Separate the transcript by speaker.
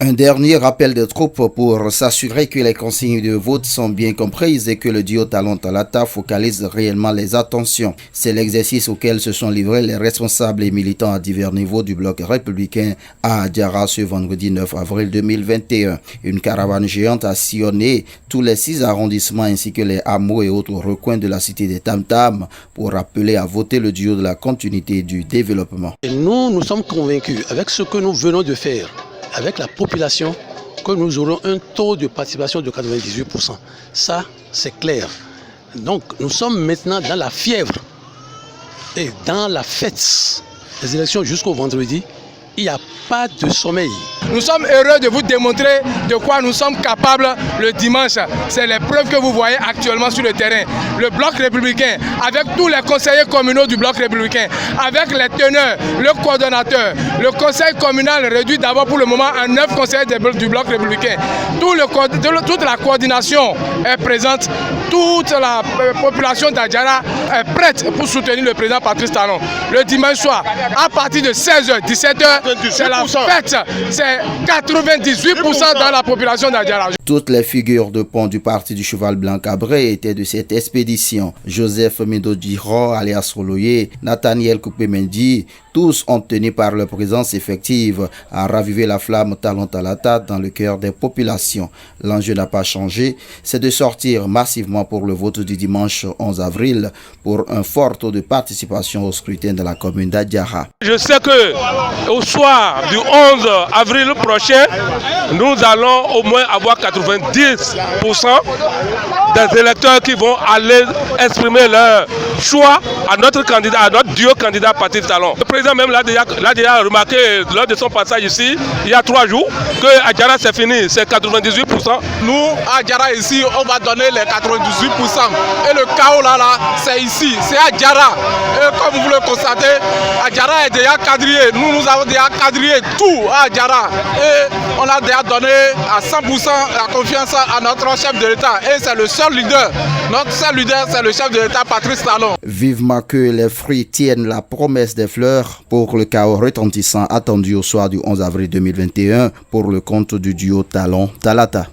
Speaker 1: Un dernier rappel de troupes pour s'assurer que les consignes de vote sont bien comprises et que le duo Talon Talata focalise réellement les attentions. C'est l'exercice auquel se sont livrés les responsables et militants à divers niveaux du bloc républicain à Adiara ce vendredi 9 avril 2021. Une caravane géante a sillonné tous les 6 arrondissements ainsi que les hameaux et autres recoins de la cité des Tam-Tam pour appeler à voter le duo de la continuité du développement.
Speaker 2: Et nous sommes convaincus avec ce que nous venons de faire avec la population, que nous aurons un taux de participation de 98%. Ça, c'est clair. Donc, nous sommes maintenant dans la fièvre et dans la fête. Les élections jusqu'au vendredi, il n'y a pas de sommeil.
Speaker 3: Nous sommes heureux de vous démontrer de quoi nous sommes capables le dimanche. C'est les preuves que vous voyez actuellement sur le terrain. Le bloc républicain, avec tous les conseillers communaux du bloc républicain, avec les teneurs, le coordonnateur, le conseil communal réduit d'abord pour le moment à 9 conseillers du bloc républicain. Toute la coordination est présente. Toute la population d'Adiara est prête pour soutenir le président Patrice Talon. Le dimanche soir, à partir de 16h, 17h, c'est la fête. C'est 98% dans la population d'Adiara.
Speaker 1: Toutes les figures de pont du parti du Cheval Blanc Cabré étaient de cette expédition. Joseph Médodiro, alias Roloye, Nathaniel Koupé-Mendy, tous ont tenu par leur présence effective à raviver la flamme Talon Talata dans le cœur des populations. L'enjeu n'a pas changé, c'est de sortir massivement pour le vote du dimanche 11 avril pour un fort taux de participation au scrutin de la commune d'Adiara.
Speaker 4: Je sais que au soir du 11 avril prochain, nous allons au moins avoir 90% des électeurs qui vont aller exprimer leur choix à notre candidat, à notre duo candidat Patrice Talon. Le président même l'a déjà remarqué lors de son passage ici, il y a 3 jours, que Adiara c'est fini, c'est 98%.
Speaker 3: Nous, à Adiara ici, on va donner les 98%. Et le chaos là, c'est ici, c'est Adiara. Et comme vous le constatez, Adiara est déjà quadrillé. Nous avons déjà quadrillé tout à Adiara. Et on a déjà donné à 100% la confiance à notre chef de l'État. Et c'est le seul leader. Notre seul leader, c'est le chef de l'État, Patrice Talon.
Speaker 1: Vivement que les fruits tiennent la promesse des fleurs pour le chaos retentissant attendu au soir du 11 avril 2021 pour le compte du duo Talon Talata.